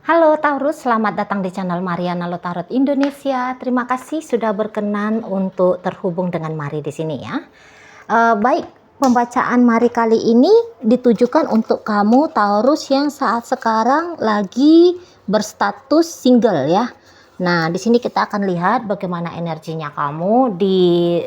Halo Taurus, selamat datang di channel Mariana Lotarot Indonesia. Terima kasih sudah berkenan untuk terhubung dengan Mari di sini ya. Baik, pembacaan Mari kali ini ditujukan untuk kamu Taurus yang saat sekarang lagi berstatus single ya. Nah, di sini kita akan lihat bagaimana energinya kamu di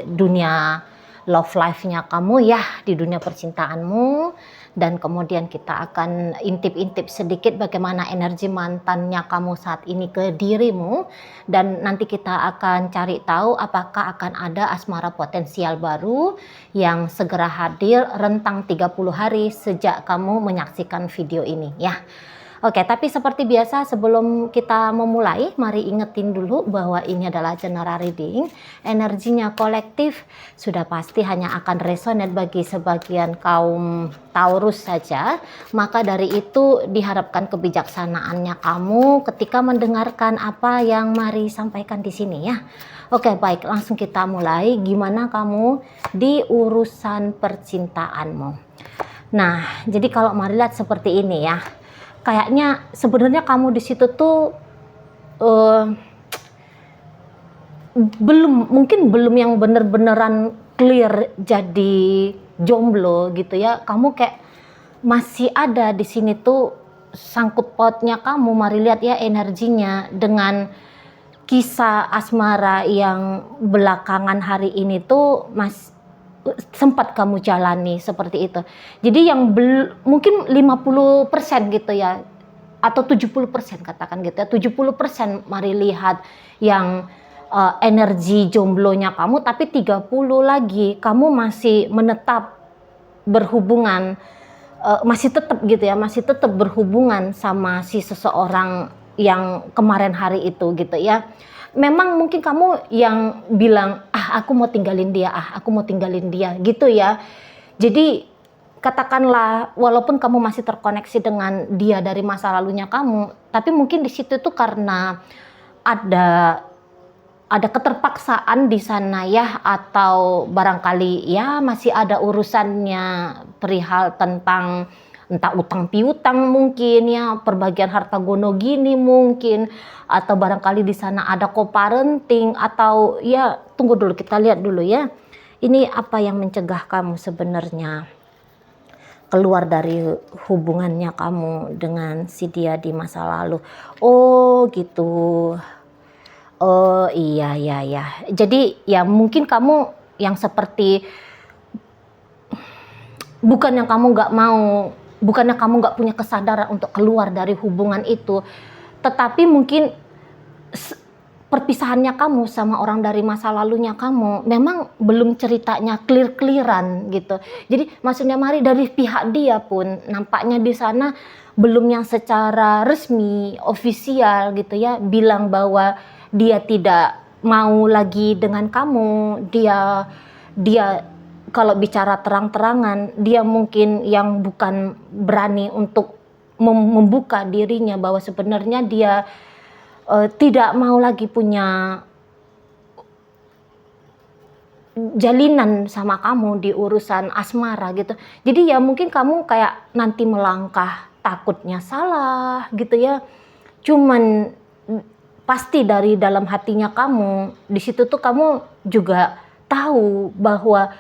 dunia love life-nya kamu ya, di dunia percintaanmu. Dan kemudian kita akan intip-intip sedikit bagaimana energi mantannya kamu saat ini ke dirimu, dan nanti kita akan cari tahu apakah akan ada asmara potensial baru yang segera hadir rentang 30 hari sejak kamu menyaksikan video ini ya. Oke, tapi seperti biasa sebelum kita memulai, mari ingetin dulu bahwa ini adalah general reading. Energinya kolektif, sudah pasti hanya akan resonate bagi sebagian kaum Taurus saja. Maka dari itu diharapkan kebijaksanaannya kamu ketika mendengarkan apa yang Mari sampaikan di sini ya. Oke, baik, langsung kita mulai. Gimana kamu di urusan percintaanmu? Nah, jadi kalau Mari lihat seperti ini ya. Kayaknya sebenarnya kamu di situ tuh belum yang bener-beneran clear jadi jomblo gitu ya. Kamu kayak masih ada di sini tuh sangkut pautnya kamu. Mari lihat ya energinya dengan kisah asmara yang belakangan hari ini tuh sempat kamu jalani seperti itu. Jadi yang mungkin 50% gitu ya, atau 70% katakan gitu ya, 70% Mari lihat yang energi jomblonya kamu, tapi 30 lagi kamu masih menetap berhubungan, masih tetap gitu ya, masih tetap berhubungan sama si seseorang yang kemarin hari itu gitu ya. Memang mungkin kamu yang bilang, aku mau tinggalin dia, aku mau tinggalin dia gitu ya. Jadi katakanlah walaupun kamu masih terkoneksi dengan dia dari masa lalunya kamu, tapi mungkin di situ tuh karena ada keterpaksaan di sana ya, atau barangkali ya masih ada urusannya perihal tentang entah utang piutang mungkin ya, perbagian harta gono gini mungkin, atau barangkali di sana ada co-parenting, atau ya tunggu dulu, kita lihat dulu ya. Ini apa yang mencegah kamu sebenarnya keluar dari hubungannya kamu dengan si dia di masa lalu. Oh gitu. Oh iya ya. Jadi ya mungkin kamu yang seperti bukannya kamu nggak punya kesadaran untuk keluar dari hubungan itu, tetapi mungkin perpisahannya kamu sama orang dari masa lalunya kamu memang belum ceritanya clear-clearan gitu. Jadi maksudnya Mari dari pihak dia pun nampaknya di sana belum yang secara resmi, ofisial gitu ya, bilang bahwa dia tidak mau lagi dengan kamu. Dia kalau bicara terang-terangan, dia mungkin yang bukan berani untuk membuka dirinya bahwa sebenarnya dia tidak mau lagi punya jalinan sama kamu di urusan asmara gitu. Jadi ya mungkin kamu kayak nanti melangkah takutnya salah gitu ya. Cuman pasti dari dalam hatinya kamu di situ tuh kamu juga tahu bahwa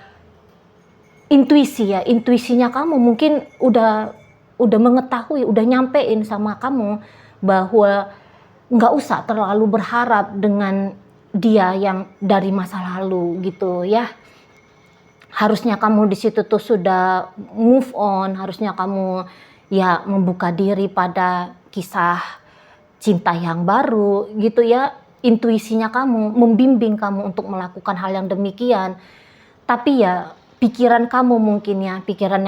intuisinya kamu mungkin udah mengetahui, udah nyampein sama kamu bahwa nggak usah terlalu berharap dengan dia yang dari masa lalu gitu ya. Harusnya kamu di situ tuh sudah move on, harusnya kamu ya membuka diri pada kisah cinta yang baru gitu ya. Intuisinya kamu membimbing kamu untuk melakukan hal yang demikian. Tapi ya pikirannya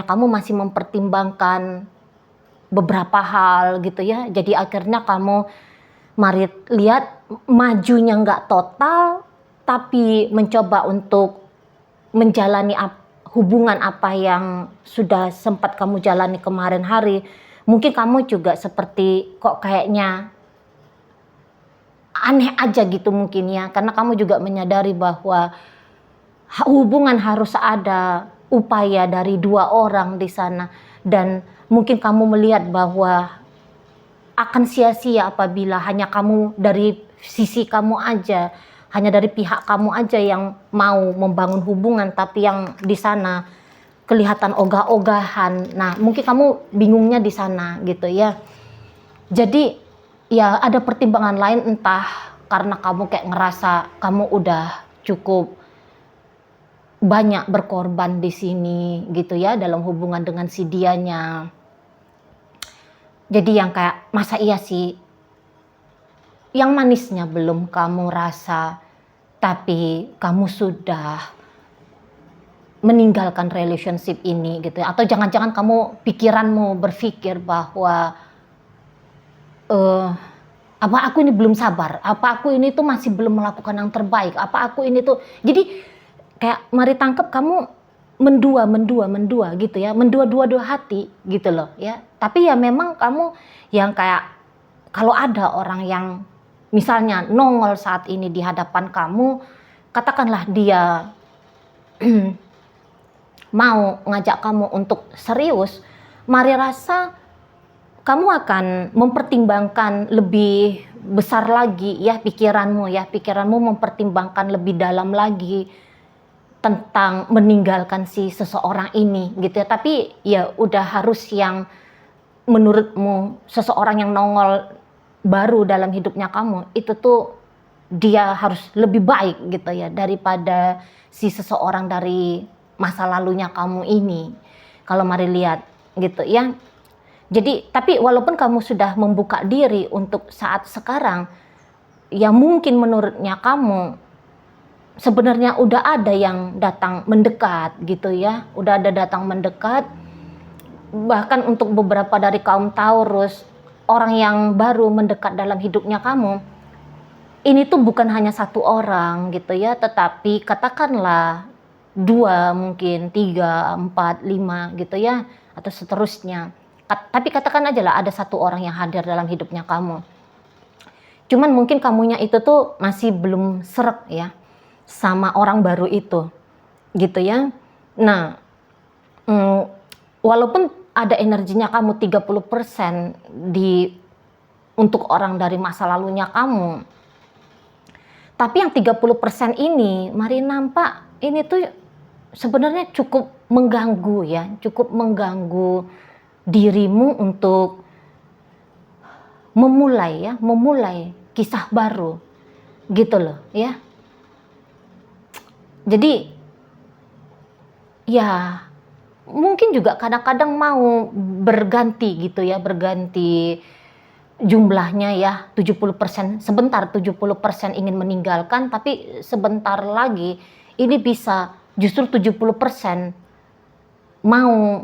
kamu masih mempertimbangkan beberapa hal gitu ya. Jadi akhirnya kamu Mari lihat majunya nggak total, tapi mencoba untuk menjalani hubungan apa yang sudah sempat kamu jalani kemarin hari. Mungkin kamu juga seperti kok kayaknya aneh aja gitu mungkin ya, karena kamu juga menyadari bahwa hubungan harus ada upaya dari dua orang di sana, dan mungkin kamu melihat bahwa akan sia-sia apabila hanya kamu dari sisi kamu aja, hanya dari pihak kamu aja yang mau membangun hubungan, tapi yang di sana kelihatan ogah-ogahan. Nah, mungkin kamu bingungnya di sana gitu ya. Jadi ya ada pertimbangan lain, entah karena kamu kayak ngerasa kamu udah cukup banyak berkorban di sini gitu ya dalam hubungan dengan si dianya. Jadi yang kayak masa iya sih yang manisnya belum kamu rasa, tapi kamu sudah meninggalkan relationship ini gitu ya. Atau jangan-jangan kamu pikiranmu berpikir bahwa apa aku ini belum sabar, apa aku ini tuh masih belum melakukan yang terbaik, apa aku ini tuh, jadi kayak mari tangkap kamu mendua gitu ya, mendua-dua hati gitu loh ya. Tapi ya memang kamu yang kayak kalau ada orang yang misalnya nongol saat ini di hadapan kamu, katakanlah dia mau ngajak kamu untuk serius, mari rasa kamu akan mempertimbangkan lebih besar lagi ya pikiranmu mempertimbangkan lebih dalam lagi tentang meninggalkan si seseorang ini gitu ya. Tapi ya udah harus yang menurutmu seseorang yang nongol baru dalam hidupnya kamu itu tuh dia harus lebih baik gitu ya daripada si seseorang dari masa lalunya kamu ini. Kalau mari lihat gitu ya. Jadi tapi walaupun kamu sudah membuka diri untuk saat sekarang, ya mungkin menurutnya kamu sebenarnya udah ada yang datang mendekat gitu ya, udah ada datang mendekat. Bahkan untuk beberapa dari kaum Taurus, orang yang baru mendekat dalam hidupnya kamu, ini tuh bukan hanya satu orang gitu ya, tetapi katakanlah 2, mungkin 3, 4, 5 gitu ya, atau seterusnya. Tapi katakan aja lah ada satu orang yang hadir dalam hidupnya kamu. Cuman mungkin kamunya itu tuh masih belum srek ya sama orang baru itu gitu ya. Nah, walaupun ada energinya kamu 30% untuk orang dari masa lalunya kamu, tapi yang 30% ini mari nampak ini tuh sebenarnya cukup mengganggu ya, cukup mengganggu dirimu untuk memulai kisah baru gitu loh ya. Jadi ya mungkin juga kadang-kadang mau berganti gitu ya, berganti jumlahnya ya, 70%, sebentar 70% ingin meninggalkan, tapi sebentar lagi ini bisa justru 70% mau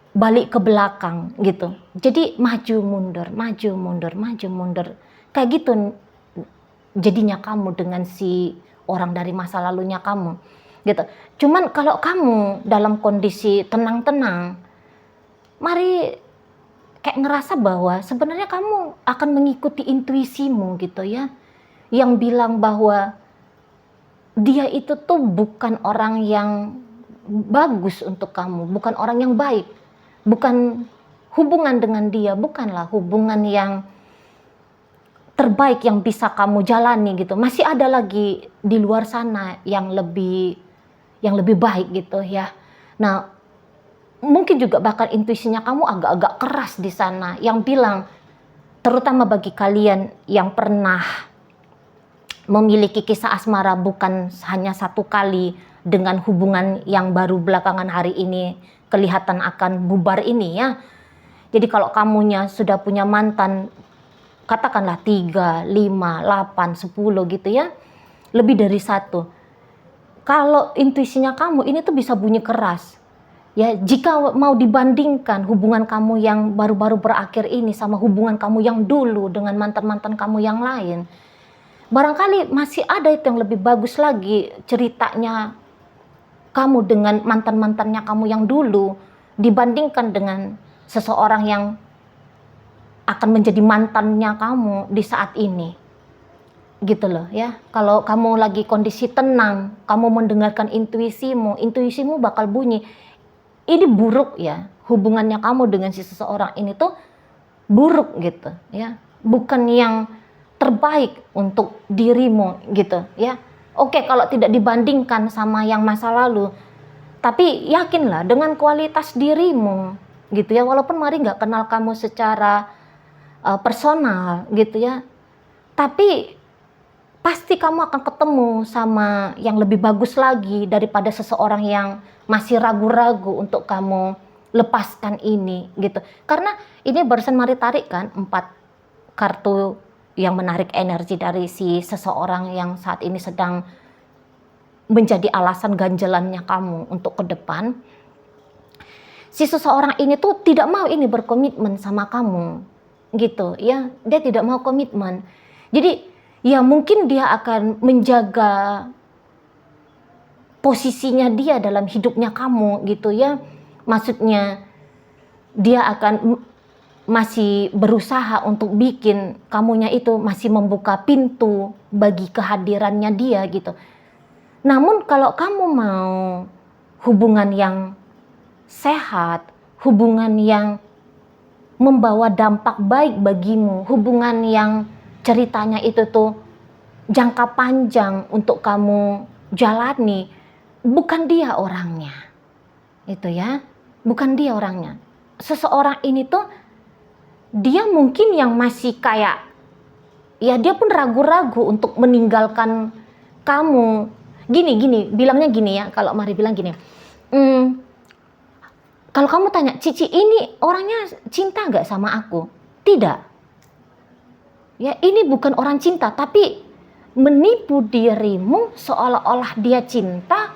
balik ke belakang gitu. Jadi maju mundur kayak gitu jadinya kamu dengan si orang dari masa lalunya kamu gitu. Cuman kalau kamu dalam kondisi tenang-tenang, mari kayak ngerasa bahwa sebenarnya kamu akan mengikuti intuisimu gitu ya, yang bilang bahwa dia itu tuh bukan orang yang bagus untuk kamu, bukan orang yang baik, bukan hubungan dengan dia, bukanlah hubungan yang terbaik yang bisa kamu jalani gitu. Masih ada lagi di luar sana yang lebih baik gitu ya. Nah, mungkin juga bahkan intuisinya kamu agak-agak keras di sana yang bilang, terutama bagi kalian yang pernah memiliki kisah asmara bukan hanya satu kali dengan hubungan yang baru belakangan hari ini kelihatan akan bubar ini ya. Jadi kalau kamunya sudah punya mantan katakanlah 3, 5, 8, 10 gitu ya, lebih dari satu. Kalau intuisinya kamu ini tuh bisa bunyi keras. Ya, jika mau dibandingkan hubungan kamu yang baru-baru berakhir ini sama hubungan kamu yang dulu dengan mantan-mantan kamu yang lain, barangkali masih ada itu yang lebih bagus lagi ceritanya kamu dengan mantan-mantannya kamu yang dulu dibandingkan dengan seseorang yang akan menjadi mantannya kamu di saat ini gitu loh ya. Kalau kamu lagi kondisi tenang, kamu mendengarkan intuisimu bakal bunyi ini buruk ya, hubungannya kamu dengan si seseorang ini tuh buruk gitu ya, bukan yang terbaik untuk dirimu gitu ya. Oke, kalau tidak dibandingkan sama yang masa lalu, tapi yakinlah dengan kualitas dirimu gitu ya, walaupun Mari nggak kenal kamu secara personal gitu ya, tapi pasti kamu akan ketemu sama yang lebih bagus lagi daripada seseorang yang masih ragu-ragu untuk kamu lepaskan ini gitu. Karena ini barusan Mari tarik kan 4 kartu yang menarik energi dari si seseorang yang saat ini sedang menjadi alasan ganjelannya kamu untuk ke depan. Si seseorang ini tuh tidak mau ini berkomitmen sama kamu gitu ya, dia tidak mau komitmen. Jadi ya mungkin dia akan menjaga posisinya dia dalam hidupnya kamu gitu ya, maksudnya dia akan masih berusaha untuk bikin kamunya itu masih membuka pintu bagi kehadirannya dia gitu. Namun kalau kamu mau hubungan yang sehat, hubungan yang membawa dampak baik bagimu, hubungan yang ceritanya itu tuh jangka panjang untuk kamu jalani, bukan dia orangnya. Itu ya, bukan dia orangnya. Seseorang ini tuh dia mungkin yang masih kayak, ya dia pun ragu-ragu untuk meninggalkan kamu. Gini, bilangnya gini ya, kalau Mari bilang gini, kalau kamu tanya, Cici ini orangnya cinta nggak sama aku? Tidak. Ya ini bukan orang cinta, tapi menipu dirimu seolah-olah dia cinta.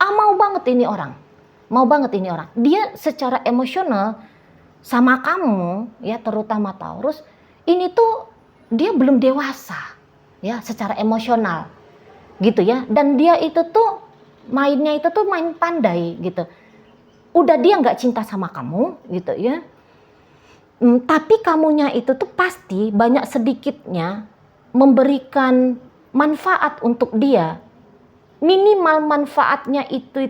Mau banget ini orang. Mau banget ini orang. Dia secara emosional sama kamu, ya terutama Taurus, ini tuh dia belum dewasa, ya secara emosional. Gitu ya, dan dia itu tuh mainnya itu tuh main pandai gitu. Udah dia nggak cinta sama kamu gitu ya, tapi kamunya itu tuh pasti banyak sedikitnya memberikan manfaat untuk dia. Minimal manfaatnya itu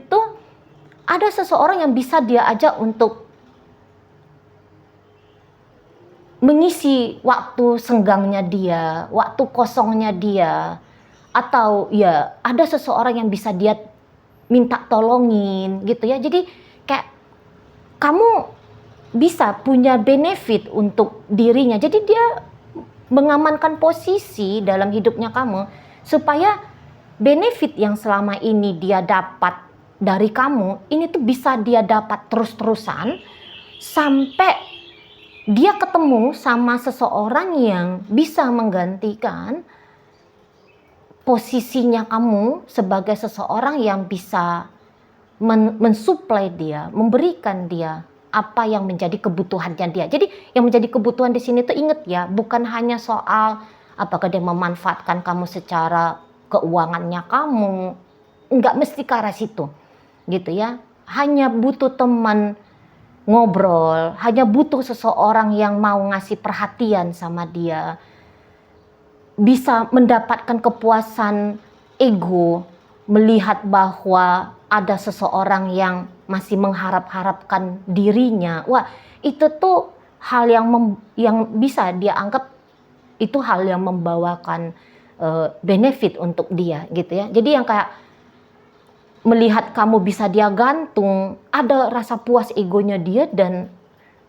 ada seseorang yang bisa dia ajak untuk mengisi waktu senggangnya dia, waktu kosongnya dia. Atau ya ada seseorang yang bisa dia minta tolongin gitu ya. Jadi kayak kamu bisa punya benefit untuk dirinya. Jadi dia mengamankan posisi dalam hidupnya kamu supaya benefit yang selama ini dia dapat dari kamu ini tuh bisa dia dapat terus-terusan sampai dia ketemu sama seseorang yang bisa menggantikan posisinya kamu sebagai seseorang yang bisa mensuplai dia, memberikan dia apa yang menjadi kebutuhannya dia. Jadi yang menjadi kebutuhan di sini tuh inget ya, bukan hanya soal apakah dia memanfaatkan kamu secara keuangannya kamu, nggak mesti ke arah situ, gitu ya. Hanya butuh teman ngobrol, hanya butuh seseorang yang mau ngasih perhatian sama dia. Bisa mendapatkan kepuasan ego melihat bahwa ada seseorang yang masih mengharap-harapkan dirinya. Wah, itu tuh hal yang bisa dia anggap itu hal yang membawakan benefit untuk dia gitu ya. Jadi yang kayak melihat kamu bisa dia gantung, ada rasa puas egonya dia, dan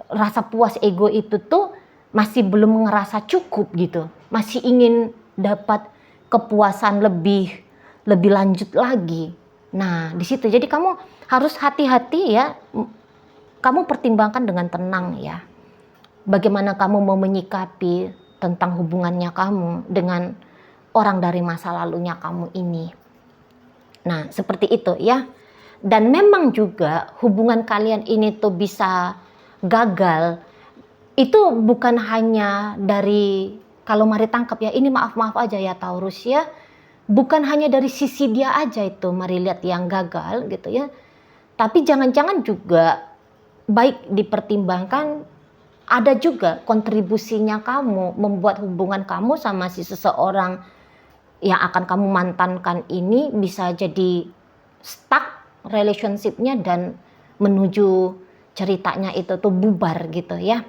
rasa puas ego itu tuh masih belum ngerasa cukup gitu, masih ingin dapat kepuasan lebih lanjut lagi. Nah di situ jadi kamu harus hati-hati ya, kamu pertimbangkan dengan tenang ya, bagaimana kamu mau menyikapi tentang hubungannya kamu dengan orang dari masa lalunya kamu ini. Nah seperti itu ya. Dan memang juga hubungan kalian ini tuh bisa gagal itu bukan hanya dari, kalau Mari tangkap ya, ini maaf aja ya Taurus ya, bukan hanya dari sisi dia aja itu Mari lihat yang gagal gitu ya, tapi jangan-jangan juga baik dipertimbangkan ada juga kontribusinya kamu membuat hubungan kamu sama si seseorang yang akan kamu mantankan ini bisa jadi stuck relationship-nya dan menuju ceritanya itu tuh bubar gitu ya.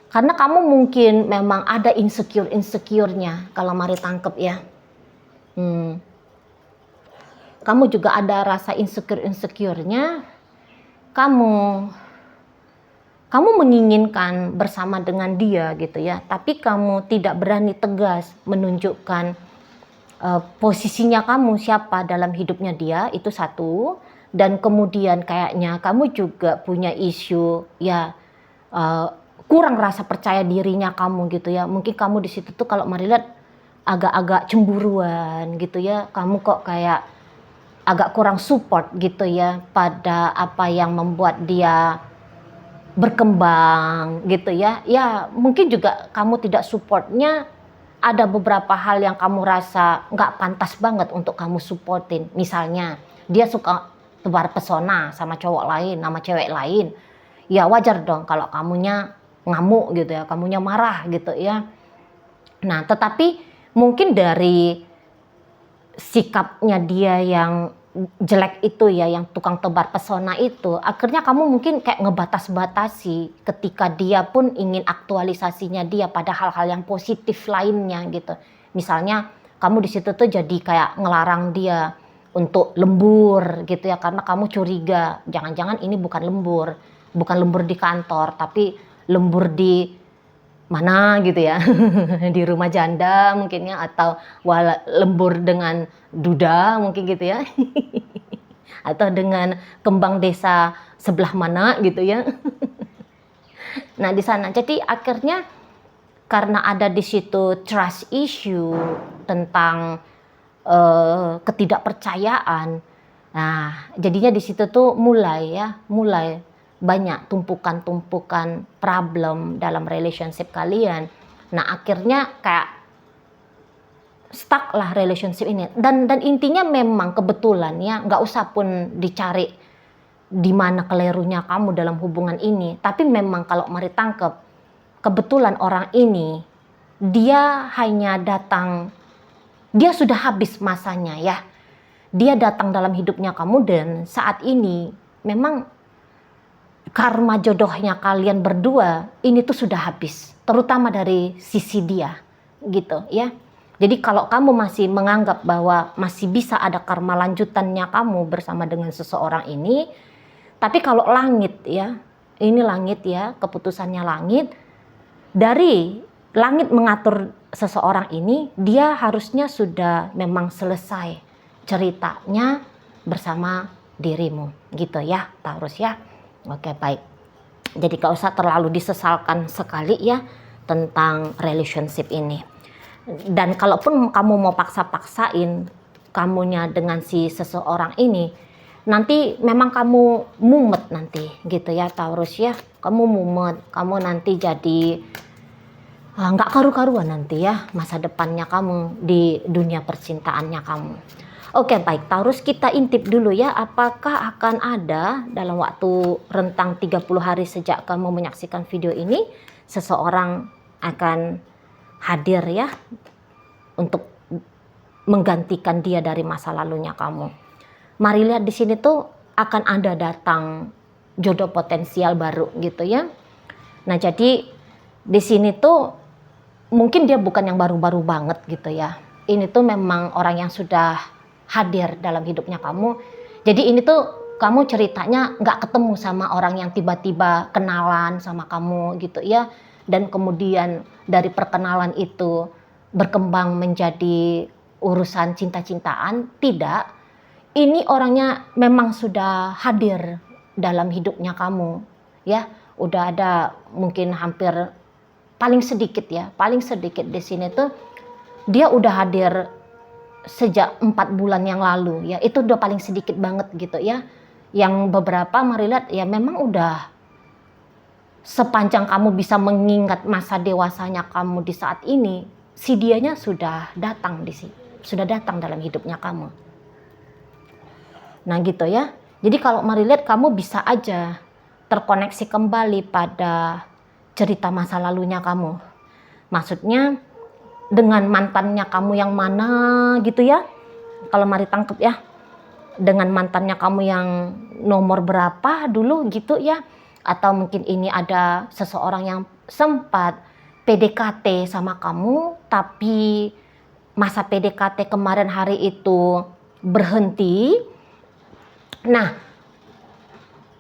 Karena kamu mungkin memang ada insecure-nya kalau Mari tangkep ya. Kamu juga ada rasa insecure-nya. Kamu menginginkan bersama dengan dia gitu ya, tapi kamu tidak berani tegas menunjukkan posisinya kamu siapa dalam hidupnya dia, itu satu. Dan kemudian kayaknya kamu juga punya isu ya, kurang rasa percaya dirinya kamu gitu ya. Mungkin kamu di situ tuh kalau Mari lihat agak-agak cemburuan gitu ya. Kamu kok kayak agak kurang support gitu ya pada apa yang membuat dia berkembang gitu ya. Ya mungkin juga kamu tidak supportnya, ada beberapa hal yang kamu rasa nggak pantas banget untuk kamu supportin. Misalnya dia suka tebar pesona sama cowok lain, sama cewek lain. Ya wajar dong kalau kamunya ngamuk gitu ya, kamunya marah gitu ya. Nah tetapi mungkin dari sikapnya dia yang jelek itu ya, yang tukang tebar pesona itu, akhirnya kamu mungkin kayak ngebatas-batasi ketika dia pun ingin aktualisasinya dia pada hal-hal yang positif lainnya gitu. Misalnya kamu di situ tuh jadi kayak ngelarang dia untuk lembur gitu ya, karena kamu curiga jangan-jangan ini bukan lembur di kantor, tapi lembur di mana gitu ya, di rumah janda mungkin ya, atau lembur dengan duda mungkin gitu ya, atau dengan kembang desa sebelah mana gitu ya. Nah di sana jadi akhirnya karena ada di situ trust issue tentang ketidakpercayaan. Nah jadinya di situ tuh mulai banyak tumpukan-tumpukan problem dalam relationship kalian. Nah akhirnya kayak stuck lah relationship ini. Dan intinya memang kebetulan ya, nggak usah pun dicari di mana kelirunya kamu dalam hubungan ini. Tapi memang kalau Mari tangkep, kebetulan orang ini dia hanya datang, dia sudah habis masanya ya. Dia datang dalam hidupnya kamu dan saat ini memang karma jodohnya kalian berdua ini tuh sudah habis, terutama dari sisi dia gitu ya. Jadi kalau kamu masih menganggap bahwa masih bisa ada karma lanjutannya kamu bersama dengan seseorang ini, tapi kalau langit ya, ini langit ya, keputusannya langit, dari langit mengatur seseorang ini, dia harusnya sudah memang selesai ceritanya bersama dirimu gitu ya Taurus ya. Oke baik, jadi gak usah terlalu disesalkan sekali ya tentang relationship ini. Dan kalaupun kamu mau paksa-paksain kamunya dengan si seseorang ini, nanti memang kamu mumet nanti gitu ya Taurus ya. Kamu mumet, kamu nanti jadi nggak karu-karuan nanti ya masa depannya kamu di dunia percintaannya kamu. Oke baik Taurus, kita intip dulu ya, apakah akan ada dalam waktu rentang 30 hari sejak kamu menyaksikan video ini seseorang akan hadir ya untuk menggantikan dia dari masa lalunya kamu. Mari lihat di sini tuh akan ada datang jodoh potensial baru gitu ya. Nah jadi di sini tuh mungkin dia bukan yang baru-baru banget gitu ya. Ini tuh memang orang yang sudah hadir dalam hidupnya kamu. Jadi ini tuh kamu ceritanya nggak ketemu sama orang yang tiba-tiba kenalan sama kamu gitu ya. Dan kemudian dari perkenalan itu berkembang menjadi urusan cinta-cintaan. Tidak. Ini orangnya memang sudah hadir dalam hidupnya kamu. Ya, udah ada mungkin hampir paling sedikit di sini tuh dia udah hadir sejak 4 bulan yang lalu ya, itu udah paling sedikit banget gitu ya. Yang beberapa Mari lihat ya memang udah sepanjang kamu bisa mengingat masa dewasanya kamu di saat ini, si dianya sudah datang dalam hidupnya kamu. Nah gitu ya. Jadi kalau Mari lihat kamu bisa aja terkoneksi kembali pada cerita masa lalunya kamu. Maksudnya dengan mantannya kamu yang mana gitu ya. Kalau Mari tangkep ya, dengan mantannya kamu yang nomor berapa dulu gitu ya. Atau mungkin ini ada seseorang yang sempat PDKT sama kamu, tapi masa PDKT kemarin hari itu berhenti. Nah,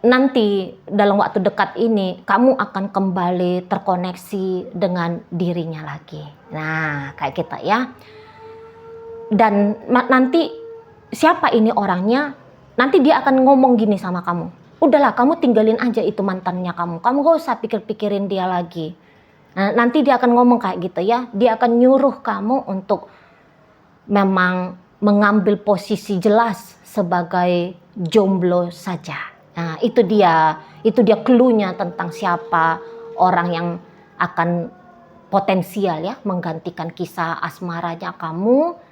nanti dalam waktu dekat ini kamu akan kembali terkoneksi dengan dirinya lagi. Nah, kayak kita ya. Dan nanti siapa ini orangnya? Nanti dia akan ngomong gini sama kamu. Udahlah, kamu tinggalin aja itu mantannya kamu. Kamu gak usah pikir-pikirin dia lagi. Nah, nanti dia akan ngomong kayak gitu ya. Dia akan nyuruh kamu untuk memang mengambil posisi jelas sebagai jomblo saja. Nah, itu dia clue-nya tentang siapa orang yang akan potensial ya menggantikan kisah asmaranya kamu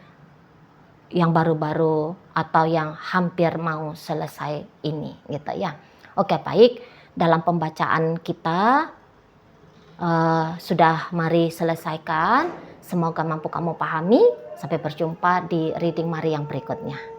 yang baru-baru atau yang hampir mau selesai ini gitu ya. Oke, baik. Dalam pembacaan kita sudah mari selesaikan. Semoga mampu kamu pahami. Sampai berjumpa di reading Mari yang berikutnya.